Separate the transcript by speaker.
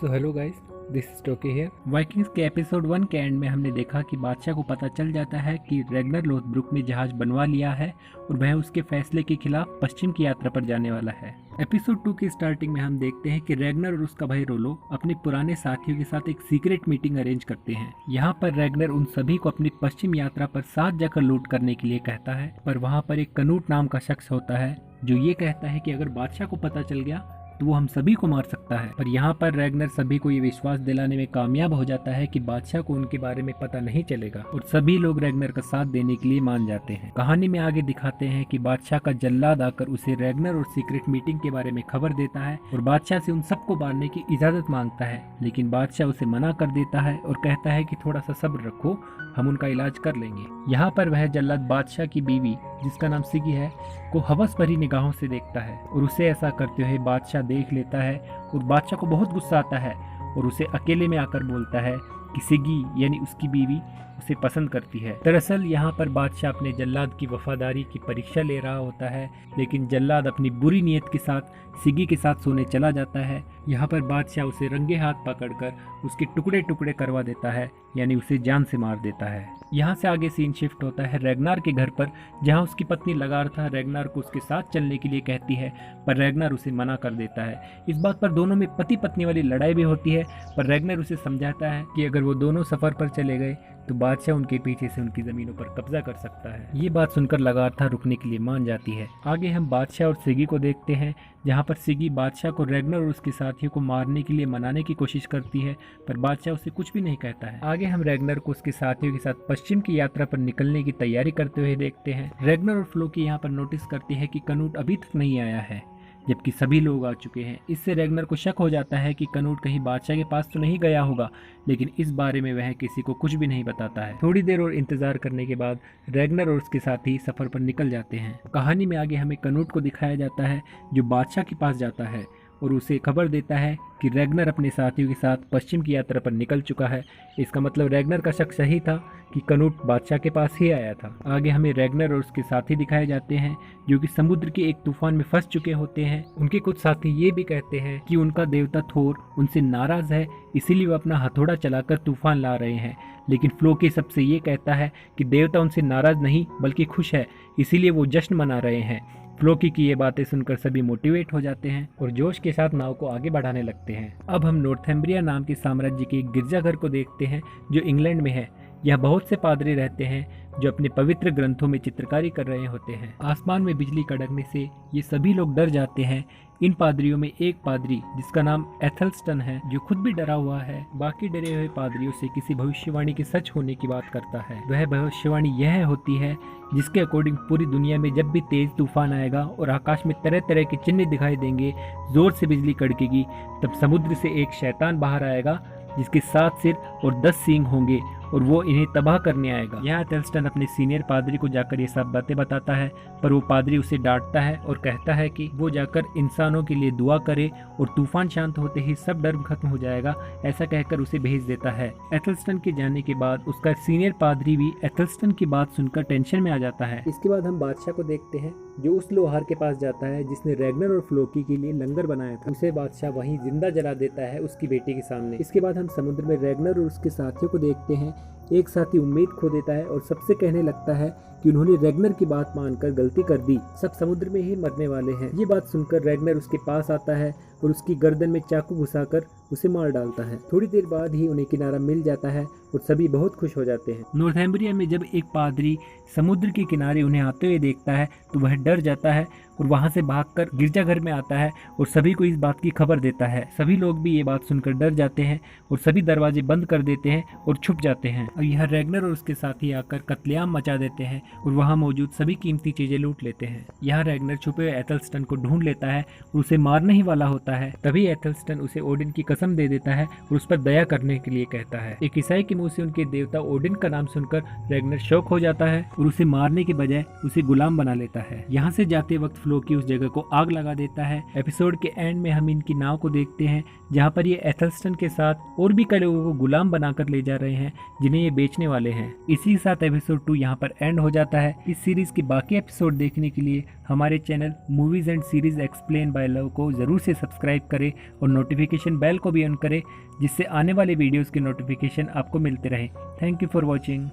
Speaker 1: तो hello guys, this is टोके here. Vikings के एपिसोड 1 के एंड में हमने देखा कि बादशाह को पता चल जाता है कि रैग्नर लोथब्रुक ने जहाज बनवा लिया है और वह उसके फैसले के खिलाफ पश्चिम की यात्रा पर जाने वाला है। एपिसोड 2 की स्टार्टिंग में हम देखते हैं कि रैग्नर और उसका भाई रोलो अपने पुराने साथियों के साथ एक सीक्रेट मीटिंग अरेंज करते हैं। यहाँ पर रैग्नर उन सभी को अपनी पश्चिम यात्रा पर साथ जाकर लूट करने के लिए कहता है, पर वहाँ पर एक कनूट नाम का शख्स होता है जो ये कहता है कि अगर बादशाह को पता चल गया तो वो हम सभी को मार सकता है। पर यहाँ पर रैग्नर सभी को ये विश्वास दिलाने में कामयाब हो जाता है कि बादशाह को उनके बारे में पता नहीं चलेगा और सभी लोग रैग्नर का साथ देने के लिए मान जाते हैं। कहानी में आगे दिखाते हैं कि बादशाह का जल्लाद आकर उसे रैग्नर और सीक्रेट मीटिंग के बारे में खबर देता है और बादशाह से उन सबको मारने की इजाजत मांगता है, लेकिन बादशाह उसे मना कर देता है और कहता है कि थोड़ा सा सब्र रखो, हम उनका इलाज कर लेंगे। यहाँ पर वह जल्लाद बादशाह की बीवी, जिसका नाम सिगी है, को हवस भरी निगाहों से देखता है और उसे ऐसा करते हुए बादशाह देख लेता है और बादशाह को बहुत गुस्सा आता है और उसे अकेले में आकर बोलता है कि सिगी यानी उसकी बीवी उसे पसंद करती है। दरअसल यहाँ पर बादशाह अपने जल्लाद की वफादारी की परीक्षा ले रहा होता है, लेकिन जल्लाद अपनी बुरी नीयत के साथ सिगी के साथ सोने चला जाता है। यहाँ पर बादशाह उसे रंगे हाथ पकड़कर उसके टुकड़े टुकड़े करवा देता है, यानी उसे जान से मार देता है। यहाँ से आगे सीन शिफ्ट होता है रैग्नार के घर पर, जहाँ उसकी पत्नी लगातार रैग्नार को उसके साथ चलने के लिए कहती है, पर रैग्नार उसे मना कर देता है। इस बात पर दोनों में पति पत्नी वाली लड़ाई भी होती है, पर रैग्नार उसे समझाता है कि अगर वो दोनों सफर पर चले गए तो बादशाह उनके पीछे से उनकी जमीनों पर कब्जा कर सकता है। ये बात सुनकर लगातार रुकने के लिए मान जाती है। आगे हम बादशाह और सिगी को देखते हैं, जहाँ पर सिगी बादशाह को रैग्नर और उसके साथियों को मारने के लिए मनाने की कोशिश करती है, पर बादशाह उसे कुछ भी नहीं कहता है। आगे हम रैग्नर को उसके साथियों के साथ पश्चिम की यात्रा पर निकलने की तैयारी करते हुए देखते हैं। रैग्नर और फ्लोकी यहाँ पर नोटिस करती है कि कनूट अभी तक नहीं आया है, जबकि सभी लोग आ चुके हैं। इससे रैग्नर को शक हो जाता है कि कनूट कहीं बादशाह के पास तो नहीं गया होगा, लेकिन इस बारे में वह किसी को कुछ भी नहीं बताता है। थोड़ी देर और इंतजार करने के बाद रैग्नर और उसके साथी सफर पर निकल जाते हैं। कहानी में आगे हमें कनूट को दिखाया जाता है जो बादशाह के पास जाता है और उसे खबर देता है कि रैग्नर अपने साथियों के साथ पश्चिम की यात्रा पर निकल चुका है। इसका मतलब रैग्नर का शक सही था कि कनूट बादशाह के पास ही आया था। आगे हमें रैग्नर और उसके साथी दिखाए जाते हैं जो कि समुद्र के एक तूफान में फंस चुके होते हैं। उनके कुछ साथी ये भी कहते हैं कि उनका देवता थोर उनसे नाराज है, इसीलिए वो अपना हथौड़ा चलाकर तूफान ला रहे हैं। लेकिन फ्लोकी सबसे ये कहता है कि देवता उनसे नाराज नहीं बल्कि खुश है, इसीलिए वो जश्न मना रहे हैं। फ्लोकी की ये बातें सुनकर सभी मोटिवेट हो जाते हैं और जोश के साथ नाव को आगे बढ़ाने लगते हैं। अब हम नॉर्थम्ब्रिया नाम के साम्राज्य के एक गिरजाघर को देखते हैं जो इंग्लैंड में है। यह बहुत से पादरी रहते हैं जो अपने पवित्र ग्रंथों में चित्रकारी कर रहे होते हैं। आसमान में बिजली कड़कने से ये सभी लोग डर जाते हैं। इन पादरियों में एक पादरी जिसका नाम एथलस्टन है, जो खुद भी डरा हुआ है, बाकी डरे हुए पादरियों से किसी भविष्यवाणी के सच होने की बात करता है। वह भविष्यवाणी यह होती है जिसके अकॉर्डिंग पूरी दुनिया में जब भी तेज तूफान आएगा और आकाश में तरह तरह के चिन्ह दिखाई देंगे, जोर से बिजली कड़केगी, तब समुद्र से एक शैतान बाहर आएगा जिसके 7 सिर और 10 सींग होंगे और वो इन्हें तबाह करने आएगा। यहाँ एथलस्टन अपने सीनियर पादरी को जाकर ये सब बातें बताता है, पर वो पादरी उसे डांटता है और कहता है कि वो जाकर इंसानों के लिए दुआ करे और तूफान शांत होते ही सब डर खत्म हो जाएगा, ऐसा कहकर उसे भेज देता है। एथलस्टन के जाने के बाद उसका सीनियर पादरी भी एथलस्टन की बात सुनकर टेंशन में आ जाता है। इसके बाद हम बादशाह को देखते हैं जो उस लोहार के पास जाता है जिसने रैग्नर और फ्लोकी के लिए लंगर बनाया था। उसे बादशाह वहीं जिंदा जला देता है उसकी बेटी के सामने। इसके बाद हम समुद्र में रैग्नर और उसके साथियों को देखते हैं। एक साथी उम्मीद खो देता है और सबसे कहने लगता है कि उन्होंने रैग्नर की बात मानकर गलती कर दी, सब समुद्र में ही मरने वाले हैं। ये बात सुनकर रैग्नर उसके पास आता है और उसकी गर्दन में चाकू घुसाकर उसे मार डालता है। थोड़ी देर बाद ही उन्हें किनारा मिल जाता है और सभी बहुत खुश हो जाते हैं। नॉर्थम्ब्रिया में जब एक पादरी समुद्र के किनारे उन्हें आते हुए देखता है तो वह डर जाता है और वहां से भागकर गिरजाघर में आता है और सभी को इस बात की खबर देता है। सभी लोग भी ये बात सुनकर डर जाते हैं और सभी दरवाजे बंद कर देते हैं और छुप जाते हैं। और यह रैग्नर और उसके साथी आकर कत्लेआम मचा देते हैं और वहां मौजूद सभी कीमती चीजें लूट लेते हैं। यहाँ रैग्नर छुपे हुए एथलस्टन को ढूंढ लेता है और उसे मारने ही वाला होता है। तभी एथलस्टन उसे ओडिन की कसम दे देता है और उस पर दया करने के लिए कहता है। एक ईसाई के मुंह से उनके देवता ओडिन का नाम सुनकर रैग्नर शौक हो जाता है और उसे मारने के बजाय उसे गुलाम बना लेता है। यहाँ से जाते वक्त फ्लोकी उस जगह को आग लगा देता है। एपिसोड के एंड में हम इनकी नाव को देखते हैं जहाँ पर ये एथलस्टन के साथ और भी कई लोगों को गुलाम बनाकर ले जा रहे हैं जिन्हें ये बेचने वाले हैं। इसी के साथ एपिसोड 2 यहाँ पर एंड हो जाता है। इस सीरीज के बाकी एपिसोड देखने के लिए हमारे channel movies and series explain by love को जरूर से सब्सक्राइब करें और नोटिफिकेशन बेल को भी ऑन करें, जिससे आने वाले वीडियोस के नोटिफिकेशन आपको मिलते रहे। Thank you for watching.